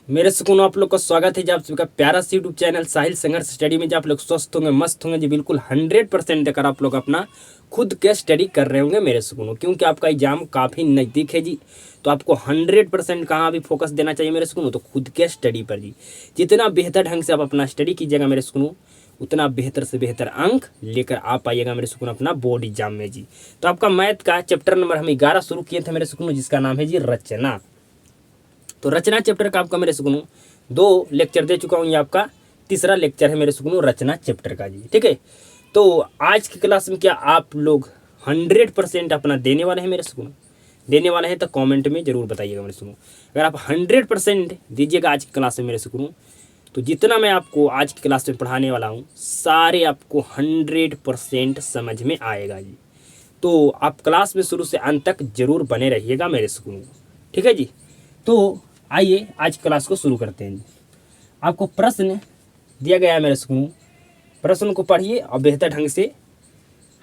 मेरे सुकून आप लोग का स्वागत है जी आप सभी का प्यारा सी यूट्यूब चैनल साहिल संघर्ष स्टडी में। जब आप लोग स्वस्थ होंगे, मस्त होंगे जी, बिल्कुल 100% देकर आप लोग अपना खुद के स्टडी कर रहे होंगे मेरे सुकून, क्योंकि आपका एग्जाम काफ़ी नज़दीक है जी। तो आपको 100% कहाँ भी फोकस देना चाहिए मेरे सुकून, तो खुद के स्टडी पर जी। जितना बेहतर ढंग से आप अपना स्टडी कीजिएगा मेरे सुकून, उतना बेहतर से बेहतर अंक लेकर आ पाइएगा मेरे सुकून अपना बोर्ड एग्जाम में जी। तो आपका मैथ का चैप्टर नंबर हम 11 शुरू किए थे मेरे सुकून, जिसका नाम है जी रचना। तो रचना चैप्टर का आपका मेरे सुकून 2 लेक्चर दे चुका हूँ, ये आपका तीसरा लेक्चर है मेरे सुकून रचना चैप्टर का जी। ठीक है, तो आज की क्लास में क्या आप लोग 100% अपना देने वाले हैं मेरे सुकून? देने वाले हैं तो कमेंट में जरूर बताइएगा मेरे सुकून। अगर आप 100% दीजिएगा आज की क्लास में मेरे सुकून, तो जितना मैं आपको आज की क्लास में पढ़ाने वाला हूँ सारे आपको 100% समझ में आएगा जी। तो आप क्लास में शुरू से अंत तक जरूर बने रहिएगा मेरे सुकून। ठीक है जी, तो आइए आज क्लास को शुरू करते हैं जी। आपको प्रश्न दिया गया है मेरे सुकून, प्रश्न को पढ़िए और बेहतर ढंग से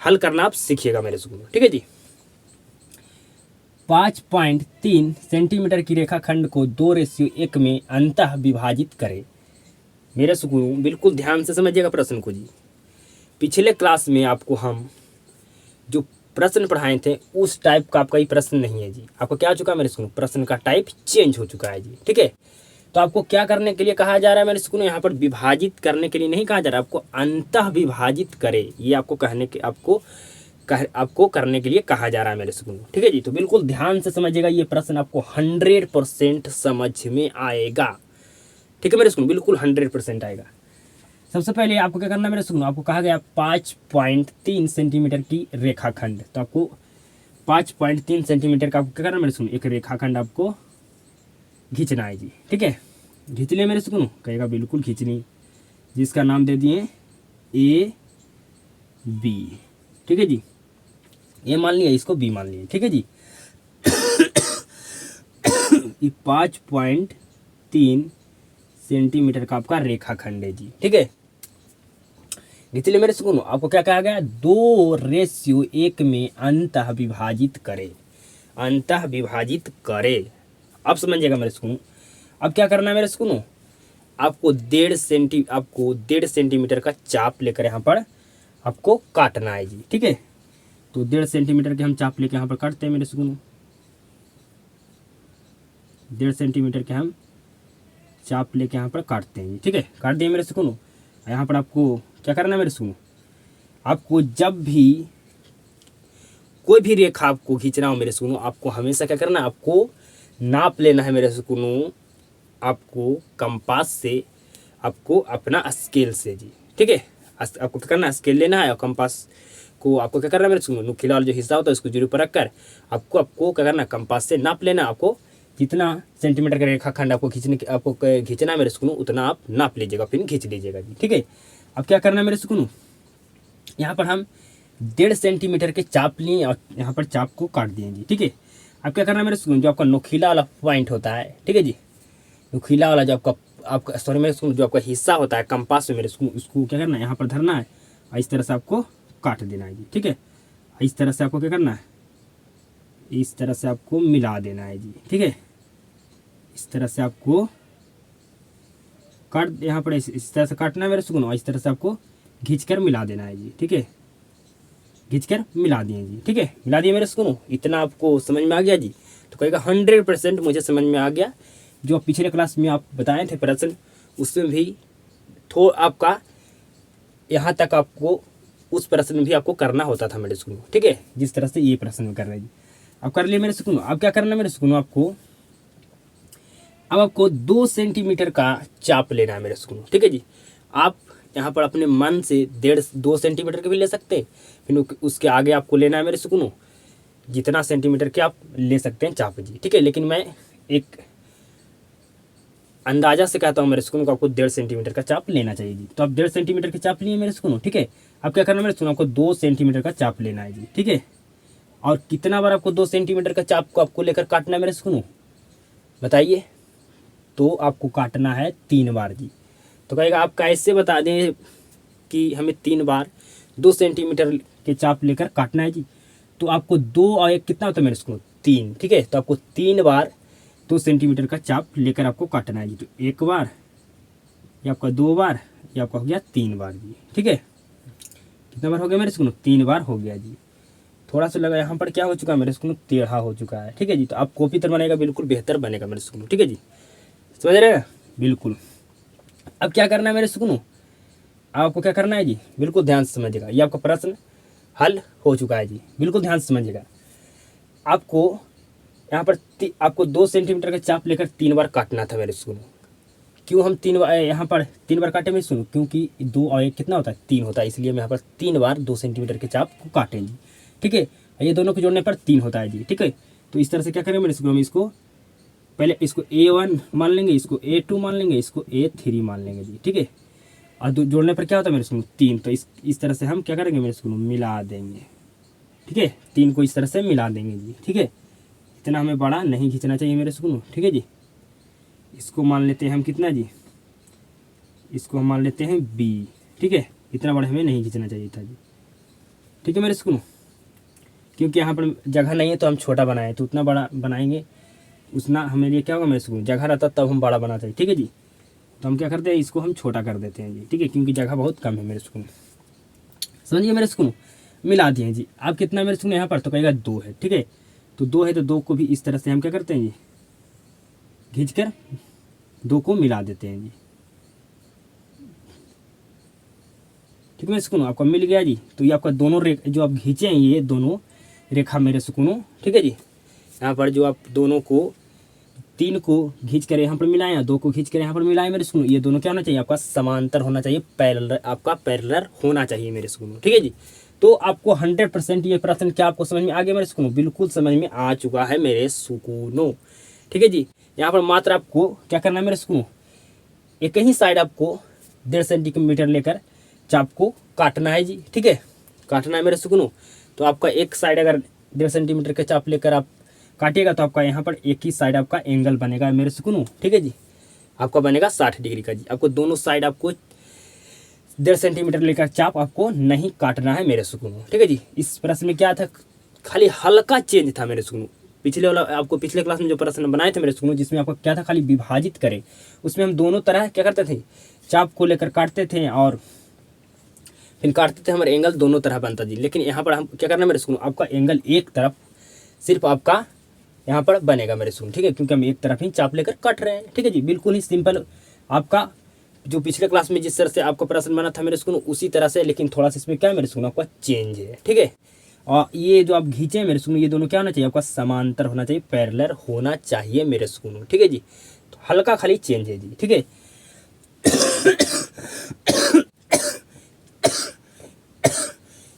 हल करना आप सीखिएगा मेरे सुकून। ठीक है जी। 5.3 सेंटीमीटर की रेखाखंड को 2:1 में अंतः विभाजित करें। मेरे सुकून बिल्कुल ध्यान से समझिएगा प्रश्न को जी। पिछले क्लास में आपको हम जो प्रश्न पढ़ाए थे उस टाइप का आपका ये प्रश्न नहीं है जी। आपको क्या हो चुका है मेरे सुकून, प्रश्न का टाइप चेंज हो चुका है जी। ठीक है, तो आपको क्या करने के लिए कहा जा रहा है मेरे सुकून, यहाँ पर विभाजित करने के लिए नहीं कहा जा रहा है, आपको अंतः विभाजित करे, ये आपको कहने के आपको करने के लिए कहा जा रहा है मेरे सुकून। ठीक है जी, तो बिल्कुल ध्यान से समझिएगा, ये प्रश्न आपको 100% समझ में आएगा। ठीक है मेरे सुकून, बिल्कुल 100% आएगा। सबसे पहले आपको क्या करना है मेरे सुनो, आपको कहा गया 5.3 सेंटीमीटर की रेखाखंड, तो आपको 5.3 सेंटीमीटर का आपको क्या करना है मेरे सुनो, एक रेखाखंड आपको खींचना है जी। ठीक है, खींच लिया मेरे सुनो, कहेगा बिल्कुल खींचनी, जिसका नाम दे दिए ए बी। ठीक है जी, ए मान लिया, इसको बी मान लिया। ठीक है जी, ये 5.3 सेंटीमीटर का आपका रेखाखंड है जी। ठीक है, इसलिए मेरे सुनो, आपको क्या कहा गया, 2:1 में अंतः विभाजित करे, अंतः विभाजित करे। अब समझिएगा मेरे सुनो, अब क्या करना है मेरे सुनो, आपको 1.5 सेंटीमीटर का चाप लेकर यहाँ पर आपको काटना है जी। ठीक है, तो 1.5 सेंटीमीटर के हम चाप लेकर यहाँ पर काटते हैं मेरे सुनो, 1.5 सेंटीमीटर के हम चाप लेके यहाँ पर काटते हैं। ठीक है, काट दिए मेरे सुनो। यहाँ पर आपको क्या करना है मेरे सुनो, आपको जब भी कोई भी रेखा आपको खींचना हो मेरे सुनो, आपको हमेशा क्या करना है, आपको नाप लेना है मेरे सुनो, आपको कंपास से, आपको अपना स्केल से जी। ठीक है, आपको क्या करना है, स्केल लेना है और कंपास को आपको क्या करना है मेरे सुनो, नुकीला वाला जो हिस्सा होता है उसको जीरो पर रखकर आपको क्या करना है, कंपास से नाप लेना। आपको जितना सेंटीमीटर का रेखाखंड आपको खींचना है मेरे सुकून, उतना आप नाप लीजिएगा, फिर खींच लीजिएगा जी। ठीक है, अब क्या करना है मेरे सुकून, यहाँ पर हम 1.5 सेंटीमीटर के चाप लिए और यहाँ पर चाप को काट दिए जी। ठीक है, अब क्या करना है मेरे सुकून, जो आपका नुकीला वाला पॉइंट होता है, ठीक है जी, नुकीला वाला जो आपका सॉरी मेरे सुकून, जो आपका हिस्सा होता है कंपास में मेरे सुकून, उसको क्या करना है, यहाँ पर धरना है और इस तरह से आपको काट देना है जी। ठीक है, इस तरह से आपको क्या करना है, इस तरह से आपको मिला देना है जी। ठीक है, इस तरह से आपको काट, यहाँ पर इस तरह से काटना है मेरे सुकून और इस तरह से आपको खींचकर मिला देना है जी। ठीक है, खींचकर मिला दिए जी। ठीक है, मिला दिए मेरे सुकून, इतना आपको समझ में आ गया जी। तो कहेगा 100% मुझे समझ में आ गया। जो पिछले क्लास में आप बताए थे प्रश्न, उसमें भी थोड़ा आपका यहाँ तक आपको उस प्रश्न में भी आपको करना होता था मेरे सुकून। ठीक है, जिस तरह से ये प्रश्न कर रहे हैं जी, अब कर लिए मेरे सुकून। अब क्या करना है मेरे सुकून, आपको 2 सेंटीमीटर का चाप लेना है मेरे सुकून। ठीक है जी, आप यहाँ पर अपने मन से 1.5-2 सेंटीमीटर के भी ले सकते हैं, फिर उसके आगे आपको लेना है मेरे सुकून, जितना सेंटीमीटर के आप ले सकते हैं चाप जी। ठीक है, लेकिन मैं एक अंदाजा से कहता हूँ मेरे सुकून को, आपको 1.5 सेंटीमीटर का चाप लेना चाहिए जी। तो आप 1.5 सेंटीमीटर के चाप लिए मेरे सुकून। ठीक है, अब क्या करना है मेरे सुकून, आपको 2 सेंटीमीटर का चाप लेना है जी। ठीक है, और कितना बार आपको 2 सेंटीमीटर का चाप को आपको लेकर काटना है मेरे सुकून, बताइए। तो आपको काटना है 3 बार जी। तो कहेगा आप कैसे बता दें कि हमें 3 बार 2 सेंटीमीटर के चाप लेकर काटना है जी। तो आपको 2 और 1 कितना होता है मेरे सुकून, 3। ठीक है, तो आपको 3 बार 2 सेंटीमीटर का चाप लेकर आपको काटना है जी। तो एक बार, ये आपका 2 बार, ये आपका हो गया 3 बार जी। ठीक है, कितना बार हो गया मेरे सुनो? 3 बार हो गया जी। थोड़ा सा लगा यहाँ पर क्या हो चुका है मेरे सुनो? टेढ़ा हो चुका है। ठीक है जी, तो आप कॉपी तरह बनेगा, बिल्कुल बेहतर बनेगा मेरे सुनो। ठीक है जी, समझ रहे हैं? बिल्कुल। अब क्या करना है मेरे सुनो? आपको क्या करना है जी? बिल्कुल ध्यान से समझिएगा। ये आपका प्रश्न हल हो चुका है जी, बिल्कुल ध्यान से समझिएगा। आपको यहाँ पर आपको 2 सेंटीमीटर का चाप लेकर 3 बार काटना था मेरे सुनो। क्यों हम 3 बार यहाँ पर 3 बार काटे मेरे सुनो? क्योंकि 2 और 1 कितना होता है? 3 होता है, इसलिए हम यहाँ पर 3 बार 2 सेंटीमीटर के चाप को काटें जी। ठीक है, ये दोनों को जोड़ने पर 3 होता है जी। ठीक है, तो इस तरह से क्या करेंगे मेरे सुनो? हम इसको पहले इसको A1 मान लेंगे, इसको A2 मान लेंगे, इसको A3 मान लेंगे जी। ठीक है, और जोड़ने पर क्या होता है मेरे सुनो? 3। तो इस तरह से हम क्या करेंगे मेरे सुनो? मिला देंगे। ठीक है, 3 को इस तरह से मिला देंगे जी। ठीक है, इतना हमें बड़ा नहीं खींचना चाहिए मेरे सुनो। ठीक है जी, इसको मान लेते हैं हम कितना जी? इसको हम मान लेते हैं B। ठीक है, इतना बड़ा हमें नहीं खींचना चाहिए था जी। ठीक है मेरे सुनो, क्योंकि यहाँ पर जगह नहीं है तो हम छोटा बनाए, तो उतना बड़ा बनाएंगे उतना हमें लिए क्या होगा मेरे सुनो? जगह रहता तब हम बड़ा बनाते हैं। ठीक है जी, तो हम क्या करते हैं? इसको हम छोटा कर देते हैं जी। ठीक है, क्योंकि जगह बहुत कम है मेरे सुनो। समझिए मेरे सुनो, मिला दिए जी। आप कितना मेरे सुनो यहाँ पर? तो कहेगा 2 है। ठीक है, तो 2 है तो 2 को भी इस तरह से हम क्या करते हैं जी? खींच कर 2 को मिला देते हैं जी। ठीक है मेरे सुकूनों, आपका मिल गया जी। तो ये आपका दोनों जो आप खींचे हैं ये दोनों रेखा मेरे सुकूनों। ठीक है जी, यहाँ पर जो आप दोनों को 3 को खींच कर यहाँ पर मिलाएं, 2 को खींच कर यहाँ पर मिलाएं मेरे सुकूनों, ये दोनों क्या होना चाहिए? आपका समांतर होना चाहिए, पैरेलल, आपका पैरेलल होना चाहिए मेरे सुकूनों। ठीक है जी, तो आपको 100% ये प्रश्न क्या आपको समझ में आ गया मेरे सुकूनों? बिल्कुल समझ में आ चुका है मेरे सुकूनों। ठीक है जी, यहाँ पर मात्र आपको क्या करना है मेरे सुकूनों? एक ही साइड आपको 1.5 सेंटीमीटर लेकर चाप को काटना है जी। ठीक है, काटना है मेरे सुकूनों। तो आपका एक साइड अगर 1.5 सेंटीमीटर का चाप लेकर आप काटिएगा तो आपका यहाँ पर एक ही साइड आपका एंगल बनेगा मेरे सुकूनों। ठीक है जी, आपका बनेगा 60 डिग्री का जी। आपको दोनों साइड आपको 1.5 सेंटीमीटर लेकर चाप आपको नहीं काटना है मेरे सुकूनों। ठीक है जी, इस प्रश्न में क्या था? खाली हल्का चेंज था मेरे सुकूनों। पिछले वाला आपको पिछले क्लास में जो प्रश्न बनाए थे मेरे सुकूनों, जिसमें आपको क्या था? खाली विभाजित करें, उसमें हम दोनों तरह क्या करते थे? चाप को लेकर काटते थे और फिर काटते थे, हमारे एंगल दोनों तरह बनता जी। लेकिन यहाँ पर हम क्या करना मेरे सुकूनों? आपका एंगल एक तरफ सिर्फ आपका यहाँ पर बनेगा मेरे सुकूनों। ठीक है, क्योंकि हम एक तरफ ही चाप लेकर काट रहे हैं। ठीक है जी, बिल्कुल ही सिंपल आपका जो पिछले क्लास में जिस तरह से आपका प्रश्न बना था मेरे सुकूनों उसी तरह से, लेकिन थोड़ा सा इसमें क्या है मेरे सुकूनों? आपका चेंज है। ठीक है, और ये जो आप खींचे मेरे सुकूनों, ये दोनों क्या होना चाहिए? आपका समांतर होना चाहिए, पैरेलल होना चाहिए मेरे सुकूनों। ठीक है जी, तो हल्का खाली चेंज है जी। ठीक है,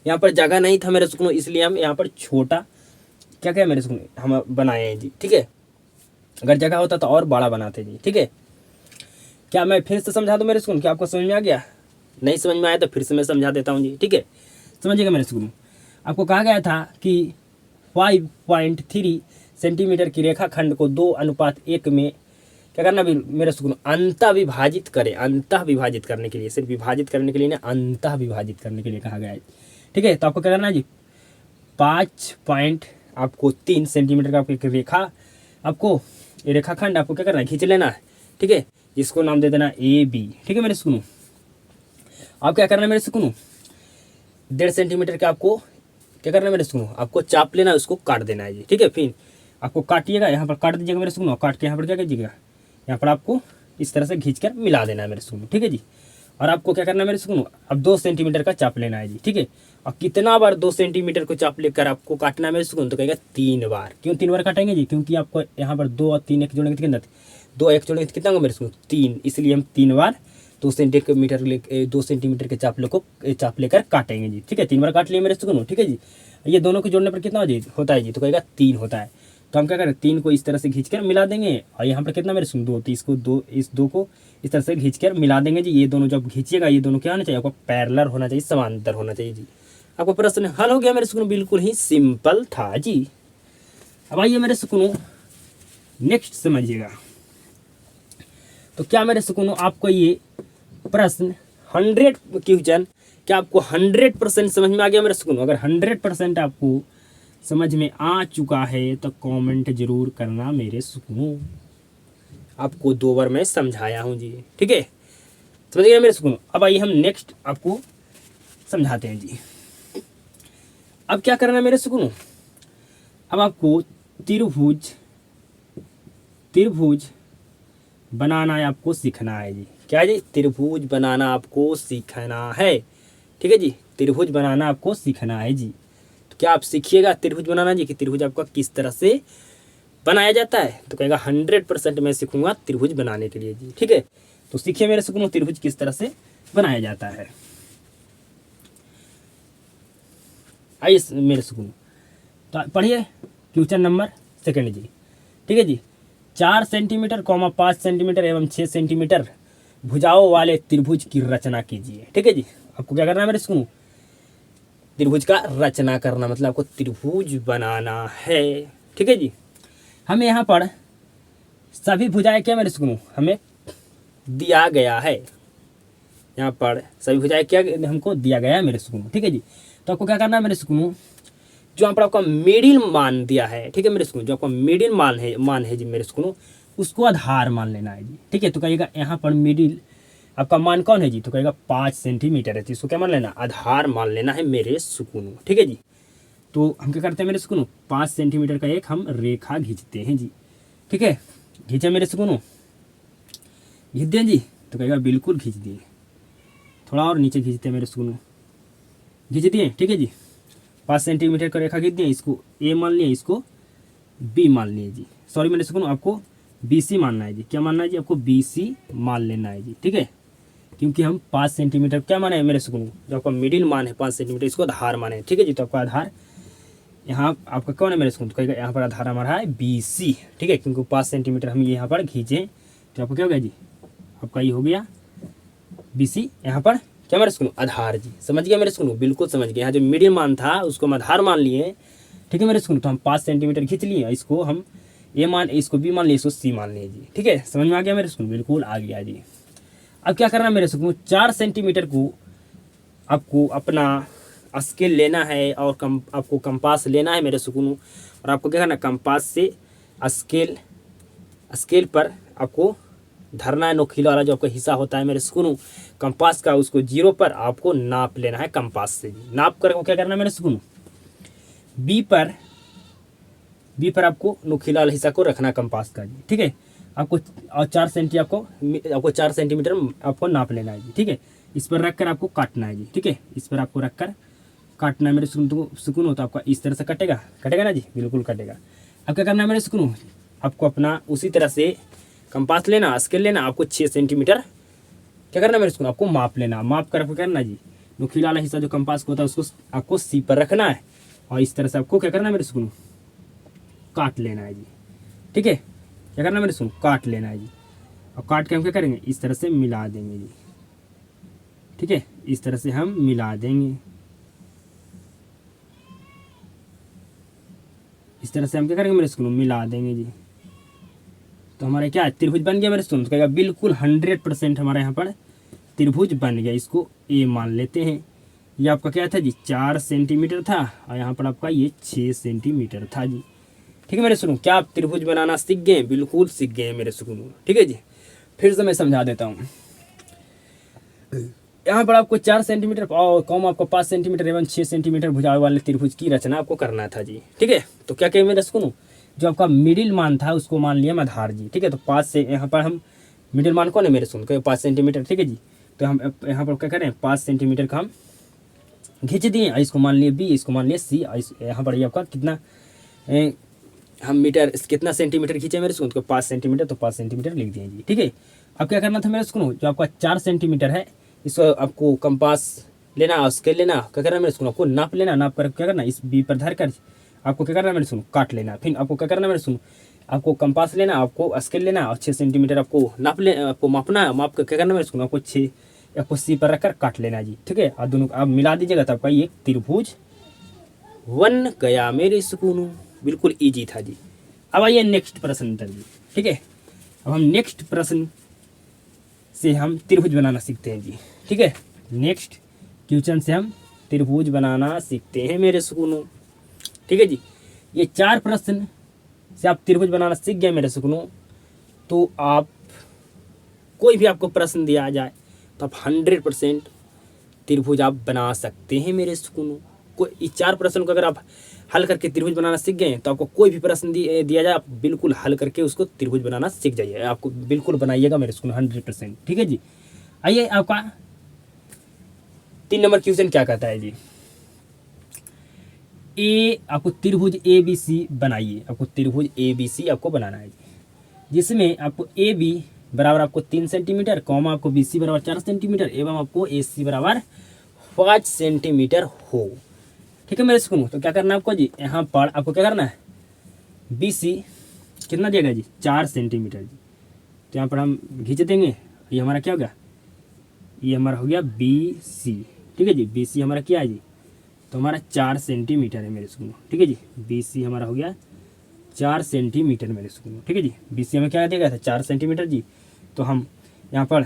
यहाँ पर जगह नहीं था मेरे सुकूनों, इसलिए हम यहाँ पर छोटा क्या क्या मेरे सुकूनों हम बनाए हैं जी। ठीक है, अगर जगह होता तो और बड़ा बनाते जी। ठीक है, क्या मैं फिर से समझा दूं मेरे सुकून? क्या आपको समझ में आ गया? नहीं समझ में आया तो फिर से मैं समझा देता हूँ जी। ठीक है, समझिएगा मेरे सुकून, आपको कहा गया था कि 5.3 सेंटीमीटर की रेखाखंड को 2:1 में क्या करना भी मेरे सुकून? अंतः विभाजित करें। अंतः विभाजित करने के लिए, सिर्फ विभाजित करने के लिए ना, अंतः विभाजित करने के लिए कहा गया है। ठीक है, तो आपको क्या करना है जी? 5.3 सेंटीमीटर का आपको एक रेखा, आपको रेखाखंड आपको क्या करना है? खींच लेना है। ठीक है, जिसको नाम दे देना AB। ठीक है मेरे सुकून, आप क्या करना है मेरे सुकून? 1.5 सेंटीमीटर का आपको क्या करना है मेरे सुकून? आपको चाप लेना है, उसको काट देना है जी। ठीक है, फिर आपको काटिएगा, यहाँ पर काट दीजिएगा मेरे सुकून, काट के यहाँ पर क्या कीजिएगा? यहाँ पर आपको इस तरह से खींच कर मिला देना है मेरे सुकून। ठीक है जी, और आपको क्या करना है मेरे सुकून? अब 2 सेंटीमीटर का चाप लेना है जी। ठीक है, और कितना बार 2 सेंटीमीटर को चाप लेकर आपको काटना है मेरे सुकून? तो कहेगा 3 बार। क्यों 3 बार काटेंगे जी? क्योंकि आपको यहाँ पर 2 और 3 एक जोड़ेंगे कितना? 2 एक जोड़ेंगे कितना होगा मेरे सुकून? 3। इसलिए हम 3 बार 2 सेंटीमीटर के चाप लेकर काटेंगे जी। ठीक है, 3 बार काट लिए मेरे सुकून। ठीक है जी, ये दोनों को जोड़ने पर कितना होता है जी? तो कहेगा 3 होता है। तो हम क्या करें? 3 को इस तरह से खींच कर मिला देंगे, और यहाँ पर कितना मेरे सुन 2, तो इसको 2 इस 2 को इस तरह से खींच कर मिला देंगे जी। ये दोनों जब खींचिएगा, ये दोनों क्या होना चाहिए? आपको पैरेलल होना चाहिए, समांतर होना चाहिए जी। आपको प्रश्न हल हो गया मेरे सुकून, बिल्कुल ही सिंपल था जी। अब आइए मेरे सुकूनों नेक्स्ट समझिएगा। तो क्या मेरे सुकूनों आपको ये प्रश्न 100 क्वेश्चन क्या आपको 100% समझ में आ गया मेरे सुकून? अगर 100% आपको समझ में आ चुका है तो कमेंट जरूर करना मेरे सुकून। आपको 2 बार मैं समझाया हूँ जी। ठीक है, समझ गए मेरे सुकून। अब आइए हम नेक्स्ट आपको समझाते हैं जी। अब क्या करना है मेरे सुकून, अब आपको त्रिभुज बनाना है, आपको सीखना है जी। क्या जी, त्रिभुज बनाना आपको सीखना है। ठीक है जी, त्रिभुज बनाना आपको सीखना है जी। तो क्या आप सीखिएगा त्रिभुज बनाना जी, कि त्रिभुज आपका किस तरह से बनाया जाता है। तो कहेगा 100% मैं सीखूंगा त्रिभुज बनाने के लिए जी। ठीक है, तो सीखिए मेरे सुकून त्रिभुज किस तरह से बनाया जाता है। आइए मेरे सुकून, तो पढ़िए क्वेश्चन नंबर 2 जी। ठीक है जी, 4 सेंटीमीटर, 5 सेंटीमीटर एवं 6 सेंटीमीटर भुजाओं वाले त्रिभुज की रचना कीजिए। ठीक है जी, आपको क्या करना है मेरे सुकून, त्रिभुज का रचना करना, मतलब आपको त्रिभुज बनाना है। ठीक है जी, हमें यहाँ पर सभी भुजाएं क्या मेरे सुकून हमें दिया गया है। यहाँ पर सभी भुजाएं क्या हमको दिया गया है मेरे सुकून। ठीक है जी, तो आपको क्या करना है मेरे सुकून, जो यहाँ पर आपका मिडिल मान दिया है। ठीक है मेरे सुकून, जो आपका मिडिल मान है जी मेरे सुकून, उसको आधार मान लेना है जी। ठीक है, तो कहिएगा यहाँ पर मिडिल आपका मान कौन है जी, तो कहेगा 5 सेंटीमीटर है, तो इसको क्या मान लेना, आधार मान लेना है मेरे सुकून। ठीक है जी, तो हम क्या करते हैं मेरे सुकून, 5 सेंटीमीटर का एक हम रेखा खींचते हैं जी। ठीक है, खींचे मेरे सुकून, खींच दें जी, तो कहेगा बिल्कुल खींच दिए। थोड़ा और नीचे खींचते हैं मेरे सुकून, खींच दिए। ठीक है जी, 5 सेंटीमीटर का रेखा खींच दिए, इसको ए मान लिया, इसको बी मान लिए जी। सॉरी मेरे सुकून, आपको BC मानना है जी। क्या मानना है जी, आपको BC मान लेना है जी। ठीक है, क्योंकि हम 5 सेंटीमीटर क्या माने है मेरे सुकून, जो आपका मिडिल मान है 5 सेंटीमीटर, इसको आधार माने। ठीक है जी, तो आपका आधार यहाँ आपका कौन है मेरे सुकून, तो कहेगा यहाँ पर आधार हमारा है BC। ठीक है, क्योंकि 5 सेंटीमीटर हम यहाँ पर खींचे, तो आपको क्या हो गया जी, आपका ये हो गया BC यहाँ पर क्या मेरे सुकून, आधार जी। समझ गया मेरे सुकून, बिल्कुल समझ गया। यहाँ जो मिडिल मान था उसको हम आधार मान लिए। ठीक है मेरे सुकून, तो हम 5 सेंटीमीटर खींच लिए, इसको हम ए मान, इसको बी मान लिए, इसको सी मान लिए जी। ठीक है, समझ में आ गया मेरे सुकून, बिल्कुल आ गया जी। अब क्या करना है मेरे सुकून, 4 सेंटीमीटर को आपको अपना स्केल लेना है और आपको कंपास लेना है मेरे सुकून, और आपको क्या करना है, कंपास से स्केल पर आपको धरना है, नोकीला वाला जो आपका हिस्सा होता है मेरे सुकून कंपास का, उसको 0 पर आपको नाप लेना है कंपास से जी। नाप कर क्या करना है मेरे सुकून, बी पर आपको नोकीला वाला हिस्सा को रखना कंपास का जी। ठीक है, आपको और 4 सेंटीमीटर आपको नाप लेना है जी। ठीक है, इस पर रख कर आपको काटना है जी। ठीक है, इस पर आपको रख कर काटना है मेरे सुकून हो, तो आपका इस तरह से कटेगा ना जी, बिल्कुल कटेगा। अब क्या करना है मेरे सुकून, आपको अपना उसी तरह से कंपास लेना, स्केल लेना, आपको 6 सेंटीमीटर क्या करना है मेरे सुकून, आपको माप लेना। माप कर आपको करना जी, नुकीला वाला हिस्सा जो कंपास को होता है उसको आपको सी पर रखना है, और इस तरह से आपको क्या करना है मेरे सुकून, काट लेना है जी। ठीक है, क्या करना है मेरे सुकून, काट लेना है जी। और काट के हम क्या करेंगे, इस तरह से मिला देंगे जी। ठीक है, इस तरह से हम मिला देंगे, इस तरह से हम क्या करेंगे मेरे सुकून, मिला देंगे जी। तो हमारा क्या है, त्रिभुज बन गया मेरे सुकून। तो कहेगा बिल्कुल 100% हमारे यहाँ पर त्रिभुज बन गया। इसको ए मान लेते हैं। ये आपका क्या था जी, 4 सेंटीमीटर था, और यहाँ पर आपका ये 6 सेंटीमीटर था जी। ठीक है मेरे सुकून, क्या आप त्रिभुज बनाना सीख गए, बिल्कुल सीख गए मेरे सुकून। ठीक है जी, फिर से मैं समझा देता हूँ। यहाँ पर आपको 4 सेंटीमीटर और कम आपको 5 सेंटीमीटर एवं 6 सेंटीमीटर भुजाओं वाले त्रिभुज की रचना आपको करना था जी। ठीक है, तो क्या कहें मेरे सुकून, जो आपका मिडिल मान था उसको मान लिया मैं आधार जी। ठीक है, तो 5 से यहाँ पर हम मिडिल मान कौन है मेरे सुन, 5 सेंटीमीटर। ठीक है जी, तो हम यहाँ पर क्या करें, 5 सेंटीमीटर का हम खींच दिए, इसको मान लिए बी, इसको मान लिए सी, यहाँ पर ये आपका कितना हम मीटर कितना सेंटीमीटर खींचे मेरे सुन, 5 सेंटीमीटर, तो 5 सेंटीमीटर लिख दिए जी। ठीक है, अब क्या करना था मेरे सुन, जो आपका 4 सेंटीमीटर है इसको आपको कंपास लेना, स्केल लेना, क्या करना मेरे सुन, आपको नाप लेना, नाप कर क्या करना, इस बी पर धर कर आपको क्या करना मेरे सुन, काट लेना। फिर आपको क्या करना मेरे सुन, आपको कंपास लेना, आपको स्केल लेना, और 6 सेंटीमीटर आपको आपको मापना, माप कर क्या करना मेरे सुन, आपको सी पर रखकर काट लेना जी। ठीक है, और दोनों आप मिला दीजिएगा तो आपका ये त्रिभुज बन गया मेरे सुकून। बिल्कुल ईजी था जी। अब आइए नेक्स्ट प्रश्न पर जी। ठीक है, अब हम नेक्स्ट प्रश्न से हम त्रिभुज बनाना सीखते हैं जी। ठीक है, नेक्स्ट क्वेश्चन से हम त्रिभुज बनाना सीखते हैं मेरे सुकूनों। ठीक है जी, ये 4 प्रश्न से आप त्रिभुज बनाना सीख गए मेरे सुकूनों। तो आप कोई भी आपको प्रश्न दिया जाए तो आप 100% त्रिभुज आप बना सकते हैं मेरे सुकूनों। कोई इस 4 प्रश्न को अगर आप हल करके त्रिभुज बनाना सीख गए तो आपको कोई भी प्रश्न दिया जाए आप बिल्कुल हल करके उसको त्रिभुज बनाना सीख जाइए। आपको बिल्कुल बनाइएगा मेरे सुकूनों 100%। ठीक है जी। आइए आपका 3 नंबर क्वेश्चन क्या कहता है जी। आपको त्रिभुज ABC बनाइए। आपको त्रिभुज ABC आपको बनाना है जी, जिसमें आपको AB बराबर आपको 3 सेंटीमीटर, कॉमा आपको BC बराबर 4 सेंटीमीटर एवं आपको AC बराबर 5 सेंटीमीटर हो। ठीक है मेरे सुकूनों। तो क्या करना है आपको जी, यहाँ पर आपको क्या करना है, BC कितना देगा जी, 4 सेंटीमीटर जी। तो यहाँ पर हम खींच देंगे, ये हमारा क्या होगा, ये हमारा हो गया BC। ठीक है जी। BC हमारा क्या है जी, तो हमारा 4 सेंटीमीटर है मेरे सुकूनों। ठीक है जी। BC हमारा हो गया 4 सेंटीमीटर मेरे सुकूनों। ठीक है जी। BC हमें क्या देगा था, 4 सेंटीमीटर जी। तो हम यहाँ पर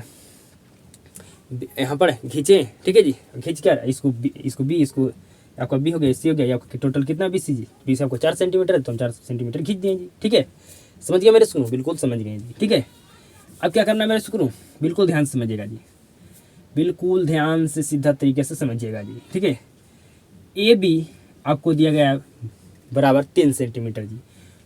खींचे। ठीक है जी। खींच कर इसको B इसको आपका B हो गया, C हो गया, आपका टोटल कितना BC जी, BC आपको 4 सेंटीमीटर है तो हम 4 सेंटीमीटर खींच दिए जी। ठीक है, समझ गया मेरे सुकूनों, बिल्कुल समझ गए जी। ठीक है, अब क्या करना है मेरे सुकूनों, बिल्कुल ध्यान से समझिएगा जी, बिल्कुल ध्यान से सीधा तरीके से समझिएगा जी। ठीक है, AB आपको दिया गया है बराबर 3 सेंटीमीटर जी।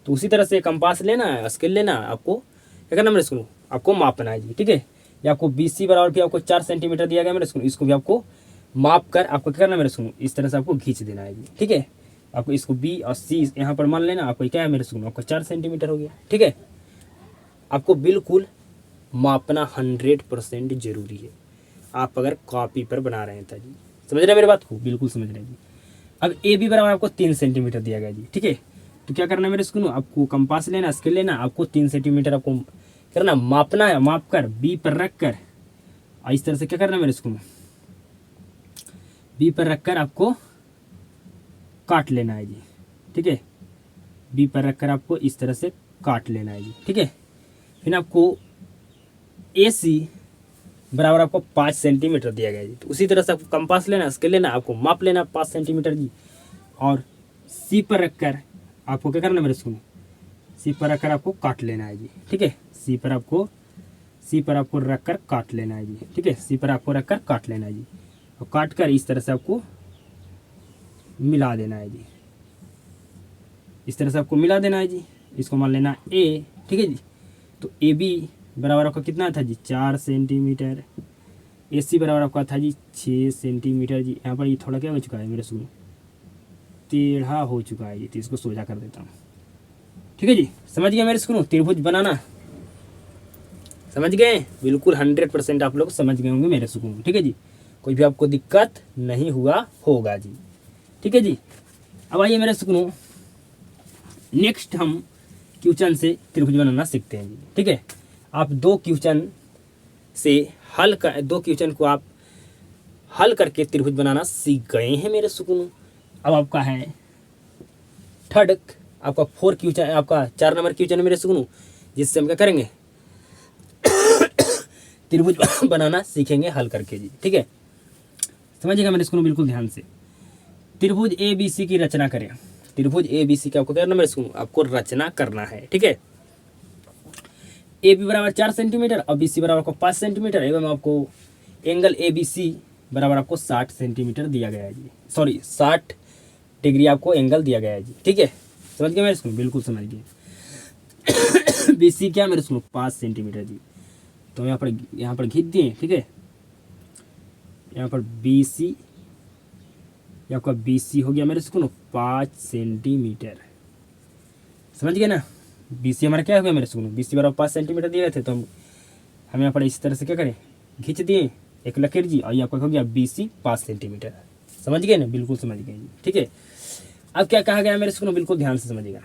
तो उसी तरह से कंपास लेना है, स्केल लेना है, आपको क्या करना है मेरे सुकूनों, आपको मापना है जी। ठीक है, या आपको BC बराबर भी आपको 4 सेंटीमीटर दिया गया मेरे सुकूनों, इसको भी आपको माप कर आपको क्या करना है मेरे सुकूनों, इस तरह से आपको खींच देना है जी। ठीक है, आपको इसको B और C यहाँ पर मान लेना, आपको क्या है मेरे सुकूनों, आपको 4 सेंटीमीटर हो गया। ठीक है, आपको बिल्कुल मापना 100% जरूरी है, आप अगर कॉपी पर बना रहे हैं तो जी। समझ रहे हैं मेरी बात को, बिल्कुल समझ रहे हैं जी। अब AB बराबर आपको 3 सेंटीमीटर दिया गया जी। ठीक है, तो क्या करना है मेरे सुकूनों, आपको कंपास लेना, स्केल लेना, आपको 3 सेंटीमीटर आपको करना, मापना है, माप कर B पर रख कर इस तरह से क्या करना है मेरे सुकूनों, B पर रख कर आपको काट लेना है जी। ठीक है, B पर रख कर आपको इस तरह से काट लेना है जी। ठीक है, फिर आपको AC बराबर आपको 5 सेंटीमीटर दिया गया जी। तो उसी तरह से आपको कंपास लेना, स्केल लेना, आपको माप लेना 5 सेंटीमीटर जी, और C पर रखकर आपको क्या करना है मेरे सुनो, C पर रखकर आपको काट लेना है जी। ठीक है, C पर आपको रखकर काट लेना है जी। ठीक है, C पर आपको रखकर काट लेना है जी, और काट कर इस तरह से आपको मिला देना है जी। इस तरह से आपको मिला देना है जी, इसको मान लेना A। ठीक है जी, तो AB बराबर आपका कितना था जी, 4 सेंटीमीटर। AC बराबर आपका था जी 6 सेंटीमीटर जी। यहाँ पर ये थोड़ा क्या हो चुका है मेरे सुनो, टेढ़ा हो चुका है ये, तो इसको सोजा कर देता हूँ। ठीक है जी, समझ गए मेरे सुनो, त्रिभुज बनाना समझ गए, बिल्कुल 100% आप लोग समझ गए होंगे मेरे सुकून। ठीक है जी, कोई भी आपको दिक्कत नहीं हुआ होगा जी। ठीक है जी, अब आइए मेरे सुकूनों, नेक्स्ट हम क्वेश्चन से त्रिभुज बनाना सीखते हैं जी। ठीक है, आप 2 क्वेश्चन को आप हल करके त्रिभुज बनाना सीख गए हैं मेरे सुकूनों। अब आपका है थर्ड, आपका 4 क्वेश्चन, आपका 4 नंबर क्वेश्चन मेरे सुकूनों, जिससे हम क्या करेंगे त्रिभुज बनाना सीखेंगे हल करके जी। ठीक है, समझिएगा मेरे सुकूनों, बिल्कुल ध्यान से। त्रिभुज ABC की रचना करें। त्रिभुज ABC का आपको क्या करना मेरे सुकूनों, आपको रचना करना है। ठीक है, AB बराबर 4 सेंटीमीटर और BC बराबर आपको 5 सेंटीमीटर एवं आपको एंगल ABC बराबर आपको 60 सेंटीमीटर दिया गया है जी, सॉरी 60 डिग्री आपको एंगल दिया गया है जी। ठीक है, समझ गए मेरे सुनो, बिल्कुल समझ गए। BC क्या मेरे सुनो, 5 सेंटीमीटर जी। तो यहाँ पर खींच दिए। ठीक है, यहाँ पर BC आपका BC हो गया मेरे सुनो 5 सेंटीमीटर। समझ गए ना, BC हमारा क्या हो गया मेरे सुनो, BC बराबर 5 सेंटीमीटर दिए गए थे, तो हम यहाँ पर इस तरह से क्या करें, खींच दिए एक लकीर जी, और ये आपका हो गया BC 5 सेंटीमीटर। समझ गए ना, बिल्कुल समझ गए जी। ठीक है, अब क्या कहा गया मेरे सुनो, बिल्कुल ध्यान से समझिएगा।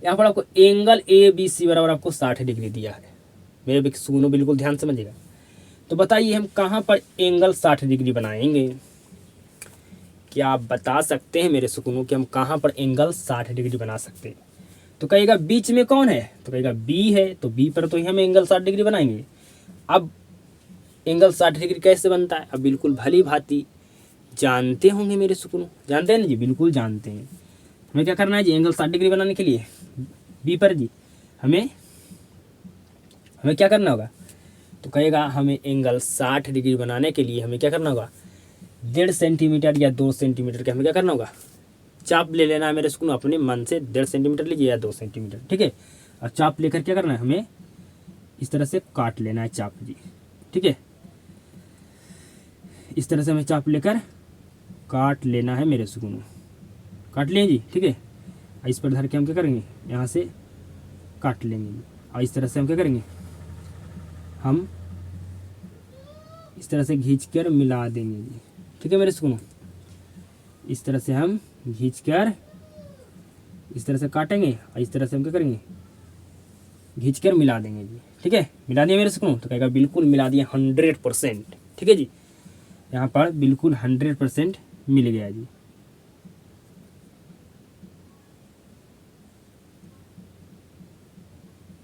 यहाँ पर आपको एंगल ABC बराबर आपको 60 डिग्री दिया है मेरे सुनो, बिल्कुल ध्यान से समझिएगा। तो बताइए हम कहाँ पर एंगल 60 डिग्री बनाएंगे, क्या आप बता सकते हैं मेरे सुकूनों कि हम कहाँ पर एंगल 60 डिग्री बना सकते हैं? तो कहेगा बीच में कौन है, तो कहेगा B है, तो B पर तो ही हम एंगल 60 डिग्री बनाएंगे। अब एंगल 60 डिग्री कैसे बनता है, अब बिल्कुल भली भांति जानते होंगे मेरे सुकूनों, जानते हैं ना जी, बिल्कुल जानते हैं। हमें क्या करना है जी, एंगल 60 डिग्री बनाने के लिए B पर जी हमें हमें क्या करना होगा, तो कहेगा हमें एंगल 60 डिग्री बनाने के लिए हमें क्या करना होगा, 1.5 सेंटीमीटर या 2 सेंटीमीटर का हमें क्या करना होगा, चाप ले लेना है मेरे स्कूल, अपने मन से 1.5 सेंटीमीटर लीजिए या 2 सेंटीमीटर, ठीक है। और चाप लेकर क्या करना है, हमें इस तरह से काट लेना है चाप जी, ठीक है। इस तरह से हमें चाप लेकर काट लेना है मेरे सुकून, काट लें जी, ठीक है। इस पर धर के हम क्या करेंगे, यहाँ से काट लेंगे जी। और इस तरह से हम क्या करेंगे, हम इस तरह से खींच कर मिला देंगे जी, ठीक है मेरे सुकून। इस तरह से हम खींच कर इस तरह से काटेंगे और इस तरह से हम क्या करेंगे, खींच कर मिला देंगे जी, ठीक है। मिला दिया मेरे सुकून, तो कहेगा बिल्कुल मिला दिया 100%, ठीक है जी। यहाँ पर बिल्कुल 100% मिल गया जी।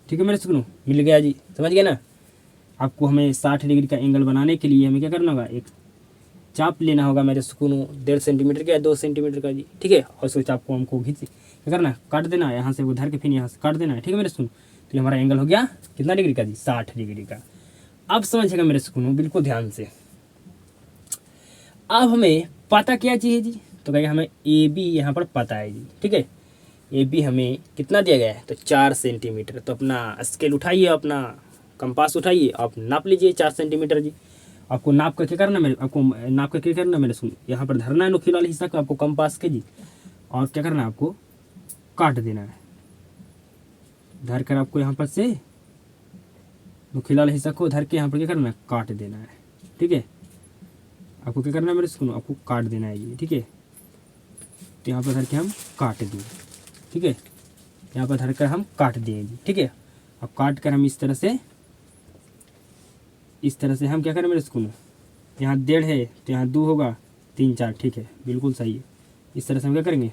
ठीक है मेरे सुकून, मिल गया जी, समझ गए ना। आपको हमें 60 डिग्री का एंगल बनाने के लिए हमें क्या करना होगा, एक चाप लेना होगा मेरे सुकून, 1.5 सेंटीमीटर का या 2 सेंटीमीटर का जी, ठीक है। और उस चाप को हमको खींच क्या करना है, काट देना है, यहाँ से वो धर के फिर यहाँ से काट देना है, ठीक है मेरे सुकून। तो ये हमारा एंगल हो गया कितना डिग्री का जी, 60 डिग्री का। अब समझिएगा मेरे सुकून बिल्कुल ध्यान से। अब हमें पता क्या चाहिए जी, तो कहेगा हमें ए बी यहाँ पर पता है जी, ठीक है। ए बी हमें कितना दिया गया है, तो 4 सेंटीमीटर। तो अपना स्केल उठाइए, अपना कंपास उठाइए, आप नाप लीजिए 4 सेंटीमीटर जी। आपको नाप कर क्या करना मेरे, आपको नाप कर क्या करना मेरे सुन, यहाँ पर धरना है नुकीला वाले हिस्सा को आपको कंपास के जी, और क्या करना है, आपको काट देना है। धर कर आपको यहाँ पर से नुकीला वाले हिस्सा को धर के यहाँ पर क्या करना है, काट देना है, ठीक है। आपको क्या करना है मेरे सुनो, आपको काट देना है ये, ठीक है। तो यहाँ पर धर के हम काट दिए, ठीक है। यहाँ पर धर कर हम काट दिए जी, ठीक है। अब काट कर हम इस तरह से हम क्या करें मेरे सुनो, यहाँ 1.5 है तो यहाँ 2 होगा, 3 4, ठीक है, बिल्कुल सही है। इस तरह से हम क्या करेंगे,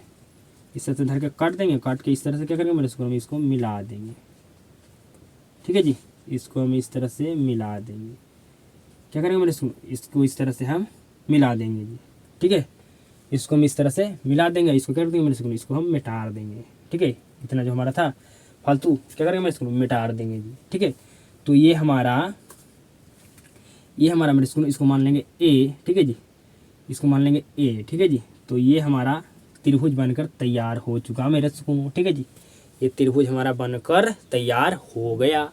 इस तरह से धर के काट देंगे, काट के इस तरह से क्या करेंगे मेरे सुनो, हम इसको मिला देंगे, ठीक है जी। इसको हम इस तरह से मिला देंगे, क्या करेंगे मेरे सुनो, इसको इस तरह से हम मिला देंगे जी, ठीक है। इसको हम इस तरह से मिला देंगे, इसको क्या कर देंगे मेरे सुनो, इसको हम मिटा देंगे, ठीक है। इतना जो हमारा था फालतू क्या करेंगे मेरे सुनो, मिटा देंगे जी, ठीक है। तो ये हमारा मेरे सुनो, इसको मान लेंगे ए, ठीक है जी। इसको मान लेंगे ए, ठीक है जी। तो ये हमारा त्रिभुज बनकर तैयार हो चुका मेरे सुकून, ठीक है जी। ये त्रिभुज हमारा बनकर तैयार हो गया,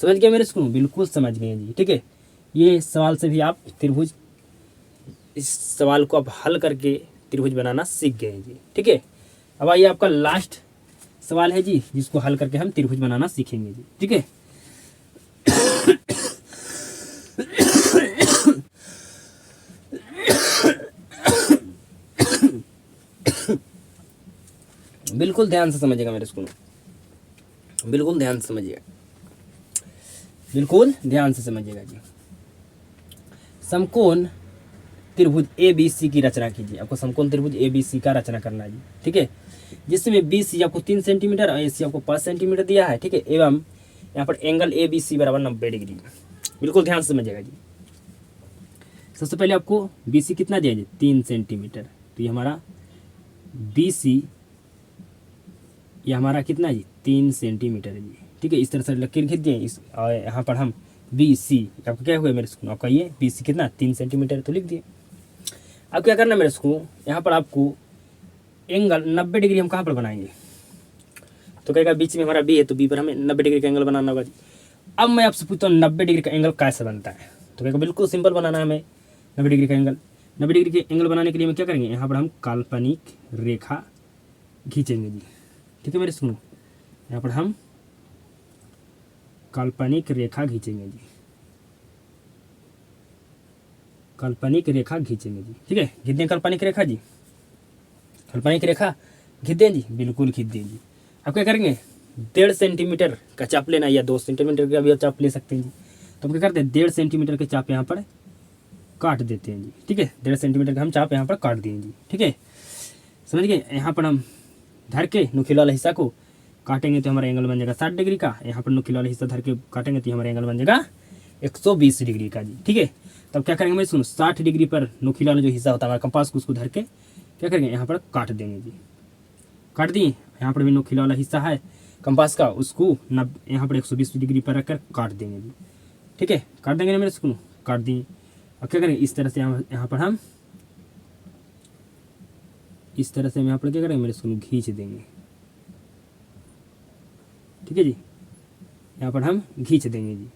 समझ गए मेरे सुकून, बिल्कुल समझ गए जी, ठीक है। ये सवाल से भी आप त्रिभुज, इस सवाल को आप हल करके त्रिभुज बनाना सीख गए जी, ठीक है। अब आइए आपका लास्ट सवाल है जी, जिसको हल करके हम त्रिभुज बनाना सीखेंगे जी, ठीक है। बिल्कुल ध्यान से समझिएगा मेरे स्कूल, बिल्कुल ध्यान से समझिएगा, बिल्कुल ध्यान से समझिएगा जी। समकोण त्रिभुज ए बी सी की रचना कीजिए। आपको समकोण त्रिभुज ए बी सी का रचना करना है जी, ठीक है। जिसमें बी सी आपको 3 सेंटीमीटर और ए सी आपको 5 सेंटीमीटर दिया है, ठीक है। एवं यहाँ पर एंगल ए बी सी बराबर 90 डिग्री। बिल्कुल ध्यान से समझिएगा जी। सबसे पहले आपको बी सी कितना दिया जी, 3 सेंटीमीटर। तो ये हमारा बी सी, ये हमारा कितना जी, 3 सेंटीमीटर है जी, ठीक है। इस तरह से लकीर खींच दिए इस, और यहाँ पर हम बी सी, आपको क्या हुआ मेरे स्कूल, आपका ये बी सी कितना 3 सेंटीमीटर, तो लिख दिए। अब क्या करना है मेरे स्कूल, यहाँ पर आपको एंगल 90 डिग्री हम कहाँ पर बनाएंगे, तो कहेगा बीच में हमारा बी है, तो बी पर हमें 90 डिग्री का एंगल बनाना होगा जी। अब मैं आपसे पूछता हूँ 90 डिग्री का एंगल कैसे बनता है, तो कहेगा बिल्कुल सिंपल बनाना है हमें 90 डिग्री का एंगल। 90 डिग्री के एंगल बनाने के लिए हम क्या करेंगे, यहाँ पर हम काल्पनिक रेखा खींचेंगे जी, ठीक है मेरे सुनो। यहाँ पर हम काल्पनिक रेखा खींचेंगे जी, काल्पनिक रेखा खींचेंगे जी, ठीक है। खींच दें काल्पनिक रेखा जी, काल्पनिक रेखा खींच दें जी, बिल्कुल खींच दें जी। अब क्या करेंगे, 1.5 सेंटीमीटर का चाप लेना है, या 2 सेंटीमीटर का भी आप चाप ले सकते हैं जी। तो हम क्या करते हैं, 1.5 सेंटीमीटर के चाप यहाँ पर काट देते हैं जी, ठीक है। 1.5 सेंटीमीटर का हम चाप यहाँ पर काट दिए जी, ठीक है, समझ गए। यहाँ पर हम धर के नुकीला वाला हिस्सा को काटेंगे तो हमारा एंगल बन जाएगा 60 डिग्री का। यहाँ पर नुकीला वाला हिस्सा धर के काटेंगे तो हमारा एंगल बन जाएगा 120 डिग्री का जी, ठीक है। तब क्या करेंगे मैं सुनो, 60 डिग्री पर नुकीला वाला जो हिस्सा होता है हमारे कंपास को, उसको धर के क्या करेंगे, यहाँ पर काट देंगे जी। काट दिए, यहाँ पर भी नुकीला वाला हिस्सा है, कंपास का, उसको यहाँ पर 120 डिग्री पर रखकर काट देंगे जी। ठीक है, काट देंगे ना मेरे सुकून, काट दिए। अब क्या करेंगे, इस तरह से यहाँ पर हम इस तरह से हम यहाँ पर क्या करेंगे मेरे सुकून, खींच देंगे। ठीक है जी, यहाँ पर हम खींच देंगे जी।